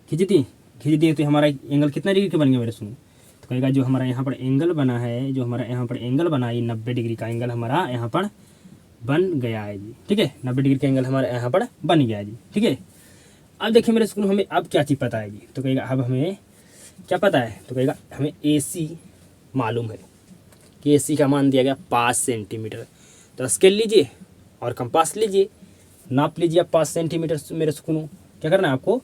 खींच दिए तो हमारा एंगल कितना डिग्री का बन गया मेरे सुनो। तो कहेगा जो हमारा यहाँ पर एंगल बना है, जो हमारा यहाँ पर एंगल बना है, 90 डिग्री का एंगल हमारा यहाँ पर बन गया है जी। ठीक है, 90 डिग्री का एंगल हमारा यहाँ पर बन गया है जी। ठीक है, अब देखिए मेरे स्कूल हमें अब क्या चीज़ पता है जी। तो कहेगा अब हमें क्या पता है, तो कहेगा हमें AC मालूम है कि AC का मान दिया गया 5 सेंटीमीटर। तो स्केल लीजिए और कंपास लीजिए, नाप लीजिए आप 5 सेंटीमीटर मेरे सुकून। क्या करना है आपको,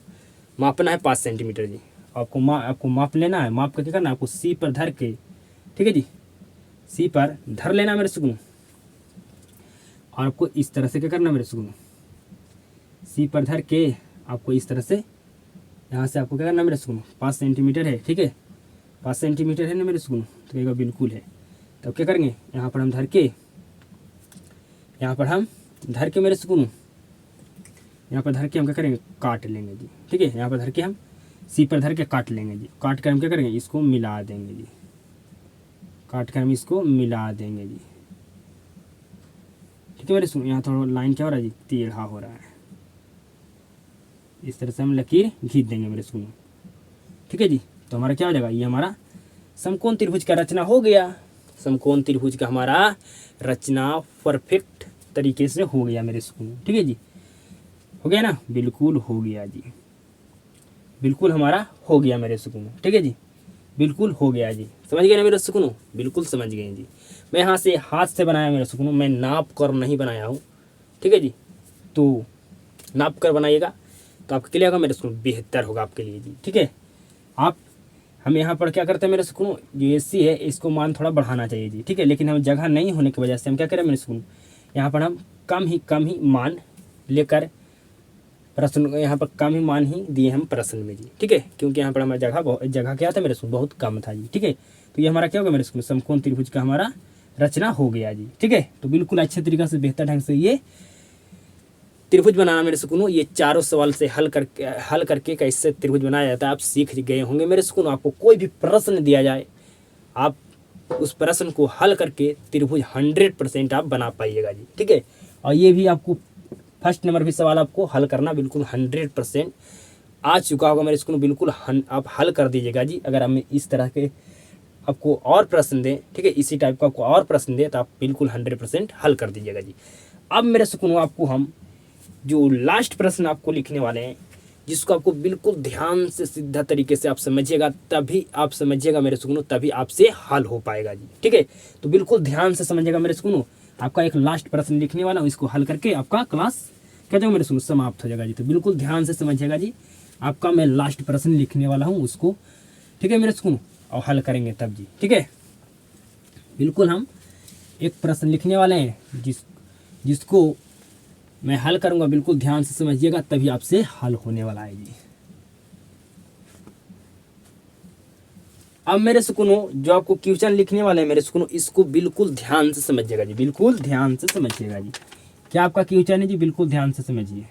मापना है 5 सेंटीमीटर जी। आपको माप लेना है, माप का क्या करना है आपको, C पर धर के, ठीक है जी, C पर धर लेना मेरे सुकून। और आपको इस तरह से क्या करना है मेरे सुकून, C पर धर के आपको इस तरह से यहाँ से आपको क्या करना है मेरे सुकून, 5 सेंटीमीटर है। ठीक है, 5 सेंटीमीटर है ना मेरे सुकून। तो कहेगा बिल्कुल है। तब क्या करेंगे, यहाँ पर हम धर के, यहाँ पर हम धर के मेरे सुकून, यहाँ पर धर के हम क्या करेंगे, काट लेंगे जी। ठीक है, यहाँ पर धर के हम C पर धर के काट लेंगे जी। काट कर हम क्या करेंगे, इसको मिला देंगे जी। काट कर हम इसको मिला देंगे जी। ठीक है मेरे सुनो, यहाँ थोड़ा लाइन क्या हो रहा है जी, टेढ़ा हो रहा है। इस तरह से हम लकीर खींच देंगे मेरे सुनो। ठीक है जी, तो हमारा क्या हो जाएगा, ये हमारा समकोण त्रिभुज का रचना हो गया। समकोण त्रिभुज का हमारा रचना परफेक्ट तरीके से हो गया मेरे सुनो। ठीक है जी, हो गया ना, बिल्कुल हो गया जी, बिल्कुल हमारा हो गया मेरे सुकून। ठीक है जी, बिल्कुल हो गया जी। समझ गए ना मेरे सुकून, बिल्कुल समझ गए जी। मैं यहाँ से हाथ से बनाया मेरे सुकून, मैं नाप कर नहीं बनाया हूँ। ठीक है जी, तो नाप कर बनाइएगा तो आपके लिए होगा मेरे सुकून, बेहतर होगा आपके लिए जी। ठीक है, आप हम यहाँ पर क्या करते हैं मेरे सुकून, जो AC है इसको मान थोड़ा बढ़ाना चाहिए जी। ठीक है, लेकिन हम जगह नहीं होने की वजह से हम क्या करें मेरे सुकून, यहाँ पर हम कम ही मान लेकर प्रश्न, यहाँ पर कम ही मान ही दिए हम प्रश्न में जी। ठीक है, क्योंकि यहाँ पर हमारा जगह क्या था मेरे स्कूल, बहुत कम था जी। ठीक है, तो ये हमारा क्या होगा मेरे स्कूल, समकोण त्रिभुज का हमारा रचना हो गया जी। ठीक है, तो बिल्कुल अच्छे तरीके से बेहतर ढंग से ये त्रिभुज बनाना मेरे सुकून, ये चारों सवाल से हल करके कैसे त्रिभुज बनाया जाता है आप सीख गए होंगे मेरे सुकून। आपको कोई भी प्रश्न दिया जाए, आप उस प्रश्न को हल करके त्रिभुज 100% आप बना पाइएगा जी। ठीक है, और ये भी आपको फर्स्ट नंबर भी सवाल आपको हल करना बिल्कुल 100% आ चुका होगा मेरे स्कूल। बिल्कुल आप हल कर दीजिएगा जी। अगर हमें इस तरह के आपको और प्रश्न दें, ठीक है, इसी टाइप का आपको और प्रश्न दें तो आप बिल्कुल 100% हल कर दीजिएगा जी। अब मेरे सुकून आपको हम जो लास्ट प्रश्न आपको लिखने वाले हैं, जिसको आपको बिल्कुल ध्यान से सीधा तरीके से आप समझिएगा, तभी आप समझिएगा मेरे सुकून, तभी आपसे हल हो पाएगा जी। ठीक है, तो बिल्कुल ध्यान से समझिएगा मेरे सुकून। आपका एक लास्ट प्रश्न लिखने वाला हूँ, इसको हल करके आपका क्लास क्या जाएगा मेरे सुकून, समाप्त हो जाएगा जी। तो बिल्कुल ध्यान से समझिएगा जी। आपका मैं लास्ट प्रश्न लिखने वाला हूँ उसको, ठीक है मेरे सुकून, और हल करेंगे तब जी। ठीक है, बिल्कुल हम एक प्रश्न लिखने वाले हैं जिसको मैं हल करूंगा, बिल्कुल ध्यान से समझिएगा तभी आपसे हल होने वाला है जी। अब मेरे सुकूनो जो आपको क्वेश्चन लिखने वाले हैं मेरे सुकूनो, इसको बिल्कुल ध्यान से समझिएगा जी, बिल्कुल ध्यान से समझिएगा जी। क्या आपका क्वेश्चन है जी, बिल्कुल ध्यान से समझिए।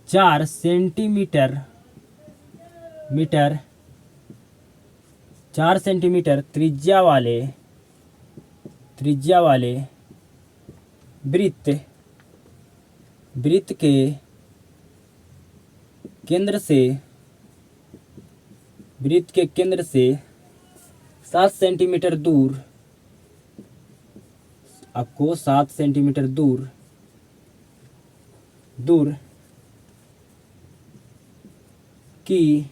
4 सेंटीमीटर त्रिज्या वाले वृत्त के केंद्र से 7 सेंटीमीटर दूर, आपको 7 सेंटीमीटर दूर की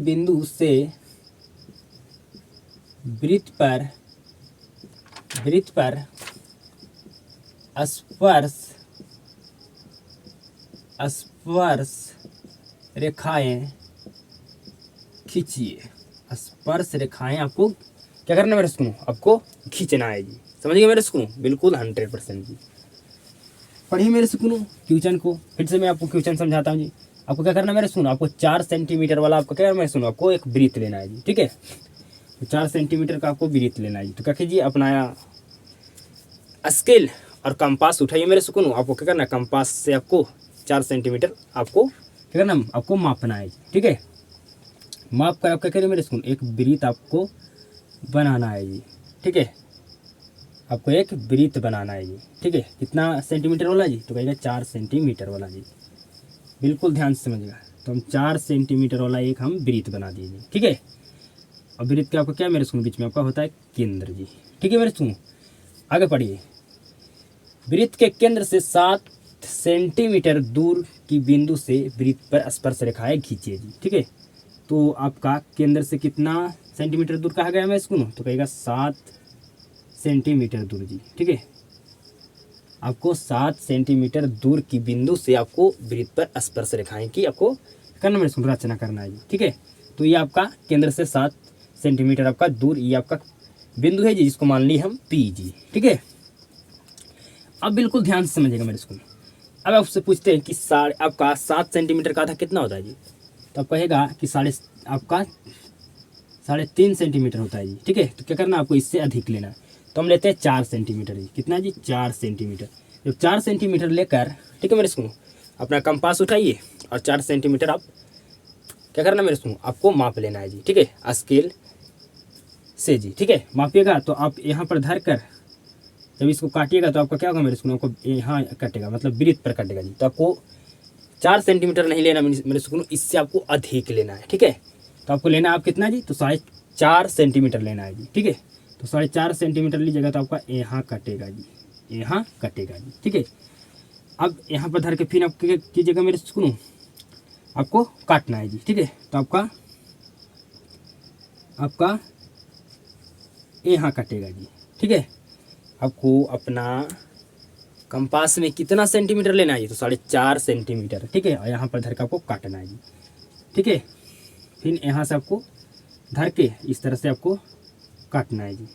बिंदु से वृत्त पर स्पर्श रेखाएं खींचिए। स्पर्श रेखाएं आपको क्या करना है मेरे सुकून, आपको खींचना है जी। समझ गए मेरे सुकून, बिल्कुल 100% जी। पढ़िए मेरे सुकून क्वेश्चन को, फिर से मैं आपको क्वेश्चन समझाता हूँ जी। आपको क्या करना है मेरे सुकून, आपको 4 सेंटीमीटर वाला आपको क्या करना है मेरे सुकून, आपको एक वृत्त लेना है जी। ठीक है, तो 4 सेंटीमीटर का आपको वृत्त लेना है। तो क्या कीजिए, अपना स्केल और कंपास उठाइए मेरे सुकून। आपको क्या करना है, कंपास से आपको 4 सेंटीमीटर आपको क्या करना, आपको मापना है। ठीक है, माप कर आप क्या करिए मेरे सुकून, एक वृत्त आपको बनाना है जी। ठीक है, आपको एक वृत्त बनाना है जी। ठीक है, कितना सेंटीमीटर वाला जी, तो कहेगा 4 सेंटीमीटर वाला जी। बिल्कुल ध्यान से समझिएगा। तो हम 4 सेंटीमीटर वाला एक हम वृत्त बना दिए जी। ठीक है, और वृत्त का आपको क्या मेरे सुन बीच में आपका होता है केंद्र जी। ठीक है मेरे सुन, आगे पढ़िए। वृत्त के केंद्र से 7 सेंटीमीटर दूर की बिंदु से वृत्त पर स्पर्श रेखाएं खींचिए जी। ठीक है, तो आपका केंद्र से कितना सेंटीमीटर दूर कहा गया मैं इसको, तो कहेगा 7 सेंटीमीटर दूर जी। ठीक है, आपको 7 सेंटीमीटर दूर की बिंदु से आपको वृत्त पर स्पर्श रेखाएं की आपको करना मेरे सुन रचना करना है जी। ठीक है, तो ये आपका केंद्र से 7 सेंटीमीटर आपका दूर ये आपका बिंदु है जी, जिसको मान ली हम पी जी। ठीक है, अब बिल्कुल ध्यान से समझिएगा मेरे स्कूल। अब आपसे पूछते हैं कि आपका 7 सेंटीमीटर का आधा कितना होता है जी, तो आप कहेगा कि आपका 3.5 सेंटीमीटर होता है जी। ठीक है, तो क्या करना, आपको इससे अधिक लेना है। तो हम लेते हैं 4 सेंटीमीटर जी। कितना जी, 4 सेंटीमीटर। जब 4 सेंटीमीटर लेकर, ठीक है मेरे स्कूल, अपना कंपास उठाइए और 4 सेंटीमीटर आप क्या करना मेरे स्कूल, आपको माप लेना है जी। ठीक है, स्केल से जी। ठीक है, मापिएगा तो आप यहाँ पर धर कर जब इसको काटिएगा तो आपका क्या होगा मेरे स्कूल, आपको यहाँ कटेगा, मतलब वृत्त पर कटेगा जी। तो आपको 4 सेंटीमीटर नहीं लेना मेरे स्कूल, इससे आपको अधिक लेना है। ठीक है, तो आपको लेना है आप कितना जी, तो 4.5 सेंटीमीटर लेना है जी। ठीक है, तो 4.5 सेंटीमीटर लीजिएगा तो आपका यहाँ कटेगा जी, यहाँ कटेगा जी। ठीक है, अब यहाँ पर धर के फिर आप कीजिएगा मेरे स्कूल, आपको काटना है जी। ठीक है, तो आपका यहाँ कटेगा जी। ठीक है, आपको अपना कंपास में कितना सेंटीमीटर लेना है जी, तो 4.5 सेंटीमीटर। ठीक है, और यहाँ पर धर के आपको काटना है जी। ठीक है, फिर यहाँ से आपको धर के इस तरह से आपको काटना है जी।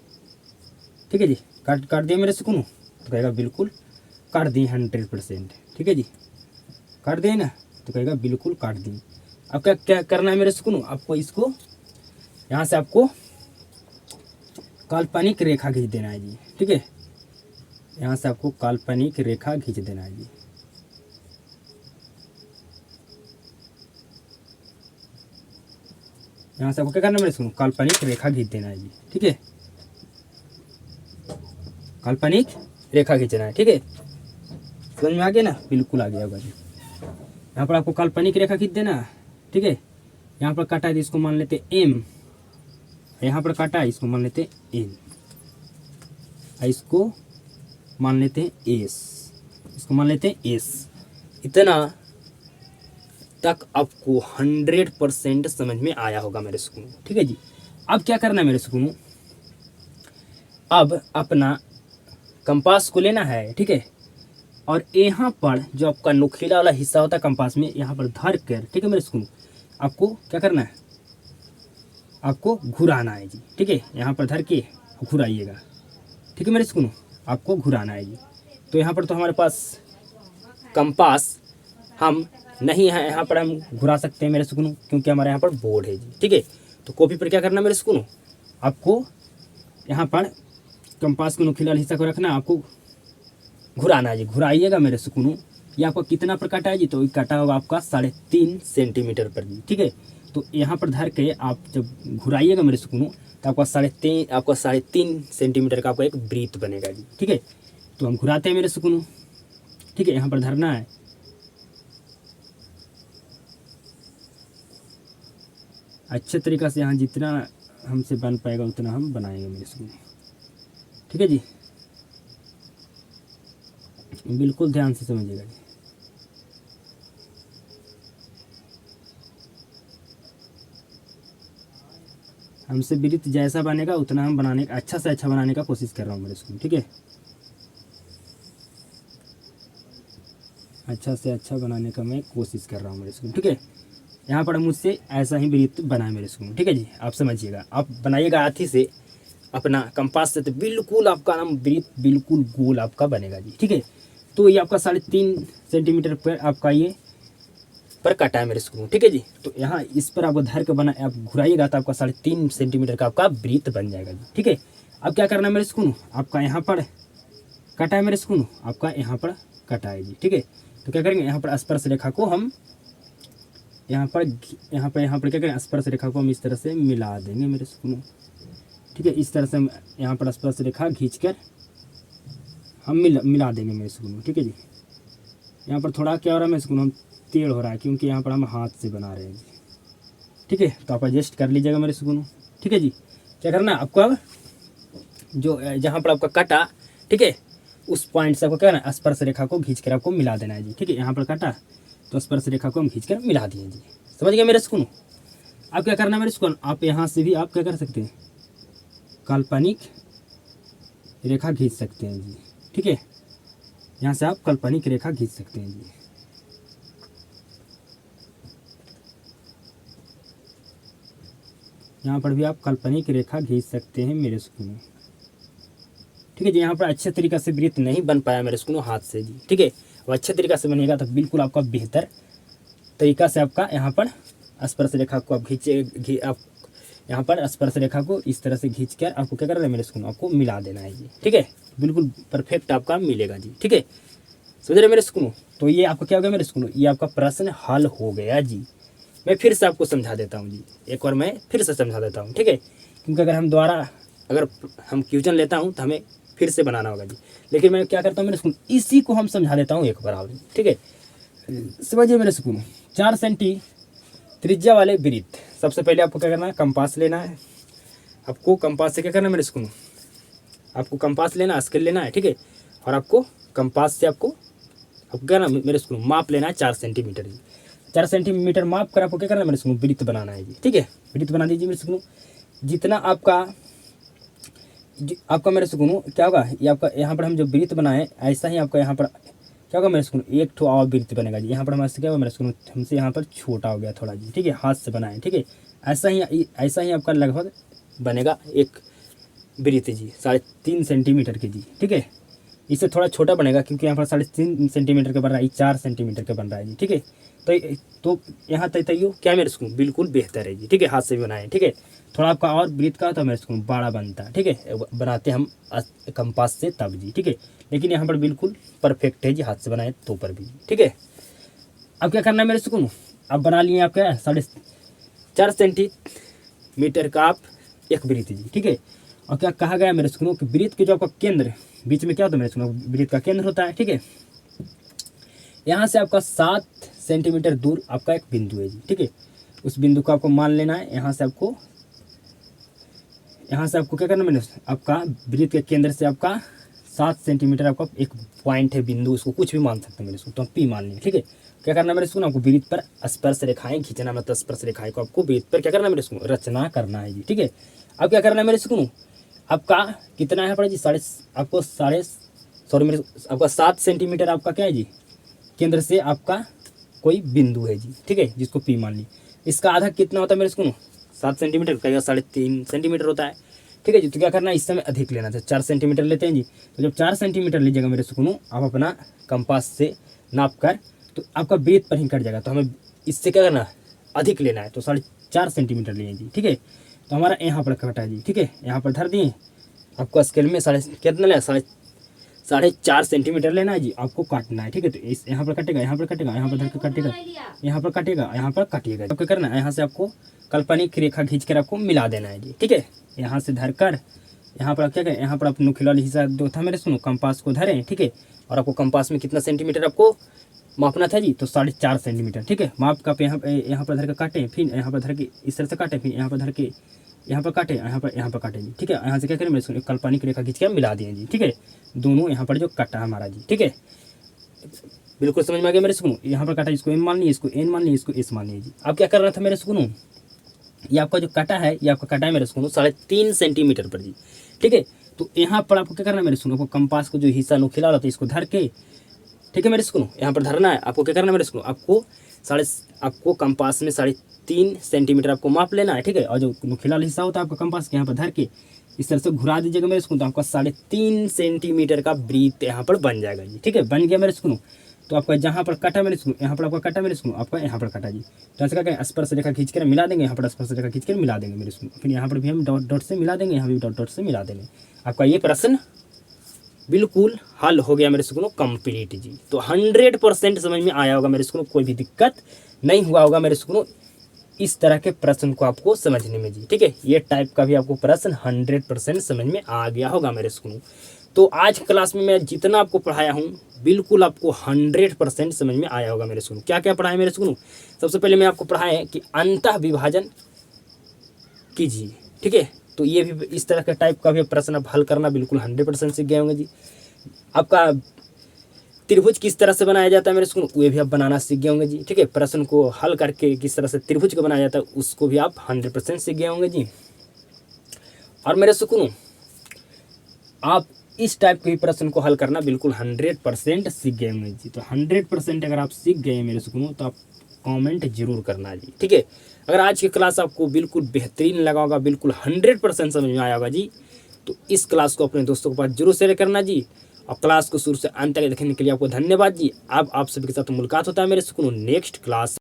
ठीक है जी, काट दिए मेरे सुकून, तो कहेगा बिल्कुल काट दिए 100%। ठीक है जी, काट दिए ना, तो कहेगा बिल्कुल काट दिए। अब क्या करना है मेरे सुकून, आपको इसको यहाँ से आपको काल्पनिक रेखा खींच देना है जी। ठीक है, यहाँ से आपको काल्पनिक रेखा खींच देना है जी। यहाँ से आपको क्या करना है मेरे सुनो, काल्पनिक रेखा खींच देना है जी। ठीक है, काल्पनिक रेखा खींचना है। ठीक है, समझ में आ गया ना, बिल्कुल आ गया होगा जी। यहाँ पर आपको काल्पनिक रेखा खींच देना है। ठीक है, यहाँ पर काटा है तो इसको मान लेते एम, यहाँ पर काटा है इसको मान लेते एन, इसको मान लेते हैं एस, इसको मान लेते हैं एस। इतना तक आपको 100% समझ में आया होगा मेरे सुकून। ठीक है जी, अब क्या करना है मेरे सुकून, अब अपना कंपास को लेना है। ठीक है, और यहाँ पर जो आपका नुकीला वाला हिस्सा होता है कंपास में, यहाँ पर धर कर, ठीक है मेरे सुकून, आपको क्या करना है, आपको घुराना है जी। ठीक है, यहाँ पर धर के घुराइएगा। ठीक है मेरे सुकून, आपको घुराना है जी। तो यहाँ पर तो हमारे पास कंपास हम नहीं है, यहाँ पर हम घुरा सकते हैं मेरे सुकून, क्योंकि हमारे यहाँ पर बोर्ड है जी। ठीक है, तो कॉपी पर क्या करना मेरे सुकून, आपको यहाँ पर कंपास के नुकीला हिस्सा को रखना, आपको घुराना है जी। घुराइएगा मेरे सुकून। ये आपको कितना पर काटा है जी, तो काटा होगा आपका 3.5 सेंटीमीटर पर जी। ठीक है, तो यहाँ पर धर के आप जब घुराइएगा मेरे सुकून, तो आपका 3.5 सेंटीमीटर का आपका एक वृत्त बनेगा जी। ठीक है, तो हम घुराते हैं मेरे सुकून। ठीक है, यहाँ पर धरना है, अच्छे तरीक़ा से यहाँ जितना हमसे बन पाएगा उतना हम बनाएंगे मेरे सुकून। ठीक है जी, बिल्कुल ध्यान से समझिएगा जी। हमसे वृत्त जैसा बनेगा उतना हम बनाने का अच्छा से अच्छा बनाने का कोशिश कर रहा हूँ मेरे स्कूल। ठीक है, अच्छा से अच्छा बनाने का मैं कोशिश कर रहा हूँ मेरे स्कूल। ठीक है, यहाँ पर मुझसे ऐसा ही वृत्त बनाए मेरे स्कूल। ठीक है जी, आप समझिएगा, आप बनाइएगा हाथी से अपना कंपास से, तो बिल्कुल आपका नाम वृत्त बिल्कुल गोल आपका बनेगा जी। ठीक है, तो ये आपका 3.5 सेंटीमीटर पर आपका ये पर कटा है मेरे स्क्रू, ठीक है जी। तो यहाँ इस पर आपको धर के बना, आप घुराइएगा तो आपका 3.5 सेंटीमीटर का आपका वृत्त बन जाएगा जी, ठीक है। अब क्या करना है मेरे स्क्रू, आपका यहाँ पर कटा है मेरे स्क्रू, आपका यहाँ पर कटा है जी, ठीक है। तो क्या करेंगे, यहाँ पर स्पर्श रेखा को हम यहाँ पर क्या करें, स्पर्श रेखा को हम इस तरह से मिला देंगे मेरे स्क्रू, ठीक है। इस तरह से हम यहाँ पर स्पर्श रेखा खींचकर हम मिला देंगे मेरे स्क्रू, ठीक है जी। यहाँ पर थोड़ा क्या हो रहा है मेरे स्क्रू, हम टेढ़ हो रहा है क्योंकि यहाँ पर हम हाथ से बना रहे हैं जी, ठीक है। तो आप एडजस्ट कर लीजिएगा मेरे स्क्रू, ठीक है जी। क्या करना है आपको, अब जो जहाँ पर आपका कटा, ठीक है, उस पॉइंट से आपको क्या करना है, स्पर्श रेखा को खींचकर आपको मिला देना है जी, ठीक है। यहाँ पर कटा तो स्पर्श रेखा को हम खींचकर मिला दिए जी, समझ गए मेरे स्क्रू। अब क्या करना है मेरे स्क्रू, आप यहाँ से भी आप क्या कर सकते हैं, काल्पनिक रेखा खींच सकते हैं जी, ठीक है। यहाँ से आप काल्पनिक रेखा खींच सकते हैं जी। यहाँ पर भी आप काल्पनिक रेखा खींच सकते हैं मेरे स्क्रू, ठीक है जी। यहाँ पर अच्छे तरीके से वृत्त नहीं बन पाया मेरे स्क्रू हाथ से जी, ठीक है। और अच्छे तरीके से बनेगा तो बिल्कुल आपका बेहतर तरीका से आपका यहाँ पर स्पर्श रेखा को आप आप यहाँ पर स्पर्श रेखा को इस तरह से खींच कर आपको क्या करना है मेरे स्क्रू, आपको मिला देना है जी, ठीक है। बिल्कुल परफेक्ट आपका मिलेगा जी, ठीक है, समझ रहे मेरे स्क्रू। तो ये आपका क्या हो गया मेरे स्क्रू, ये आपका प्रश्न हल हो गया जी। मैं फिर से आपको समझा देता हूँ जी, एक बार मैं फिर से समझा देता हूँ, ठीक है। क्योंकि अगर हम क्वेश्चन लेता हूँ तो हमें फिर से बनाना होगा जी, लेकिन मैं क्या करता हूँ मेरे स्क्रू, इसी को हम समझा देता हूँ एक बार और, ठीक है। समझिए मेरे स्क्रू, 4 सेंटी त्रिज्या वाले वृत्त, सबसे पहले आपको क्या करना है, कंपास लेना है। आपको कंपास से क्या करना है मेरे स्क्रू, आपको कंपास लेना, स्केल लेना है, ठीक है। और आपको कंपास से आपको क्या करना मेरे स्क्रू, माप लेना है 4 सेंटीमीटर जी। 4 सेंटीमीटर माप कर आपको क्या करना है मेरे स्क्रू, वृत्त बनाना है जी, ठीक है। वृत्त बना दीजिए मेरे स्क्रू। जितना आपका मेरे स्क्रू क्या होगा, ये आपका यहाँ पर हम जो वृत्त बनाए ऐसा ही आपका यहाँ पर क्या होगा मेरे स्क्रू, एक ठो और वृत्त बनेगा जी। यहाँ पर हमारे क्या होगा मेरे स्क्रू, हमसे यहाँ पर छोटा हो गया थोड़ा जी, ठीक है, हाथ से बनाए, ठीक है। ऐसा ही आपका लगभग बनेगा एक वृत्त जी, 3.5 सेंटीमीटर की जी, ठीक है। इससे थोड़ा छोटा बनेगा क्योंकि यहाँ पर 3.5 सेंटीमीटर का बन रहा है, 4 सेंटीमीटर का बन रहा है जी, ठीक है। तो यहाँ तक क्या मेरे स्क्रू बिल्कुल बेहतर है जी, ठीक है, हाथ से भी बनाए, ठीक है। थोड़ा आपका और वृत्त का तो मेरे स्क्रू बड़ा बनता है, ठीक है, बनाते हम कंपास से तब जी, ठीक है। लेकिन यहाँ पर बिल्कुल परफेक्ट है जी, हाथ से बनाए तो पर भी, ठीक है। अब क्या करना है मेरे स्क्रू, अब बना लिए आप क्या 4.5 सेंटीमीटर का आप एक वृत्त जी, ठीक है। और क्या कहा गया मेरे स्क्रू कि वृत्त के जो आपका केंद्र बीच में क्या होता है मेरे स्क्रू, वृत्त का केंद्र होता है, ठीक है। यहाँ से आपका 7 सेंटीमीटर दूर आपका एक बिंदु है जी, ठीक है। उस बिंदु को आपको मान लेना है। यहाँ से आपको क्या करना है, आपका वृत्त के केंद्र से आपका 7 सेंटीमीटर आपका एक पॉइंट है, बिंदु, उसको कुछ भी मान सकते हैं मेरे स्क्रू, तो हम पी मान लेंगे, ठीक है। क्या करना है मेरे स्क्रू, आपको वृत्त पर स्पर्श रेखाएं खींचना, मतलब स्पर्श रेखाएं को आपको वृत्त पर क्या करना है मेरे स्क्रू, रचना करना है जी, ठीक है। अब क्या करना है मेरे स्क्रू, आपका कितना है पड़ा जी, आपका 7 सेंटीमीटर आपका क्या है जी, केंद्र से आपका कोई बिंदु है जी, ठीक है, जिसको पी मान ली। इसका आधा कितना होता है मेरे स्क्रू, 7 सेंटीमीटर का 3.5 सेंटीमीटर होता है, ठीक है जी। तो क्या करना है, इस समय अधिक लेना था, 4 सेंटीमीटर लेते हैं जी। तो जब 4 सेंटीमीटर लीजिएगा मेरे स्क्रू, आप अपना कंपास से नाप कर, तो आपका वृत्त पर ही कट जाएगा। तो हमें इससे क्या करना है, अधिक लेना है, तो 4.5 सेंटीमीटर लिए जी, ठीक है। तो हमारा यहाँ पर कटा जी, ठीक है, यहाँ पर धर दिए। आपको स्केल में कितना लेना, 4.5 सेंटीमीटर लेना है जी, आपको काटना है, ठीक है। तो इस यहाँ पर कटेगा, यहाँ पर कटेगा, यहाँ पर धर के कटेगा, यहाँ पर कटेगा, यहाँ पर काटिएगा। आपको करना है, यहाँ से आपको काल्पनिक रेखा खींचकर आपको मिला देना है जी, ठीक है। यहाँ से धर कर यहाँ पर क्या करें, यहाँ पर आप नुकीला हिस्सा जो था मेरे सुनो, कंपास को धरें, ठीक है। और आपको कंपास में कितना सेंटीमीटर आपको मापना था जी, तो 4.5 सेंटीमीटर, ठीक है। माप का यहाँ पर धर के काटें, फिर यहाँ पर धर के इस तरह से काटें, फिर यहाँ पर धर के यहाँ पर काटे, यहाँ पर काटे जी, ठीक है। यहाँ से क्या करें मेरे एक काल्पनिक रेखा खींच के मिला दिए जी, ठीक है। दोनों यहाँ पर जो काटा हमारा जी, ठीक है, बिल्कुल समझ में आ गया मेरे सुनो। यहाँ पर काटा, इसको एम मान लिया, इसको एन मान लिया, इसको एस मान लिया जी। अब क्या करना था मेरे सुनो, ये आपका जो काटा है, ये आपका काटा है मेरे सुनो 3.5 सेंटीमीटर पर जी, ठीक है। तो यहाँ पर आपको क्या करना है मेरे सुनो, कंपास को जो हिस्सा नुकीला रहता है इसको धर के, ठीक है मेरे सुनो, यहाँ पर धरना है। आपको क्या करना है मेरे सुनो, आपको कंपास में 3.5 सेंटीमीटर आपको माप लेना है, ठीक है। और जो नुकीला हिस्सा होता है आपका कंपास के, यहाँ पर धर के इस तरह से घुरा दीजिएगा मेरे सुनो, तो आपका 3.5 सेंटीमीटर का वृत्त यहाँ पर बन जाएगा जी, ठीक है। बन गया मेरे सुनो। तो आपका जहाँ पर कटा मेरे स्कूल, यहाँ पर आपका कटा मेरे स्कूल, आपका यहाँ पर कटा जी। तो ऐसा क्या करें, स्पर्श रेखा खींच कर मिला देंगे, यहाँ पर स्पर्श रेखा खींच कर मिला देंगे मेरे स्कूल। फिर यहाँ पर भी हम डॉट डॉट से मिला देंगे, यहाँ भी डॉट डॉट से मिला देंगे। आपका ये प्रश्न बिल्कुल हल हो गया मेरे स्कूलों, कंप्लीट जी। तो 100% समझ में आया होगा मेरे स्कूलों, कोई भी दिक्कत नहीं हुआ होगा मेरे स्कूलों इस तरह के प्रश्न को आपको समझने में जी। ठीक है, ये टाइप का भी आपको प्रश्न 100% समझ में आ गया होगा मेरे स्कूलों। तो आज क्लास में मैं जितना आपको पढ़ाया हूँ बिल्कुल आपको 100% समझ में आया होगा मेरे स्कूलों। क्या क्या पढ़ाया मेरे स्कूलों, सबसे पहले मैं आपको पढ़ाया है कि अंतः विभाजन कीजिए। ठीक है, तो ये भी इस तरह का टाइप का भी प्रश्न आप हल करना बिल्कुल 100% सीख गए होंगे जी। आपका त्रिभुज किस तरह से बनाया जाता है मेरे स्कूल, वे भी आप बनाना सीख गए होंगे जी। ठीक है, प्रश्न को हल करके किस तरह से त्रिभुज को बनाया जाता है उसको भी आप 100% सीख गए होंगे जी। और मेरे स्कूल आप इस टाइप के प्रश्न को हल करना बिल्कुल 100% सीख गए होंगे जी। तो 100% अगर आप सीख गए मेरे स्कूल तो आप कमेंट जरूर करना जी। ठीक है, अगर आज की क्लास आपको बिल्कुल बेहतरीन लगा होगा, बिल्कुल 100% समझ में आया होगा जी, तो इस क्लास को अपने दोस्तों के पास जरूर शेयर करना जी। और क्लास को शुरू से अंत तक देखने के लिए आपको धन्यवाद जी। अब आप सभी के साथ मुलाकात होता है मेरे स्कूल नेक्स्ट क्लास।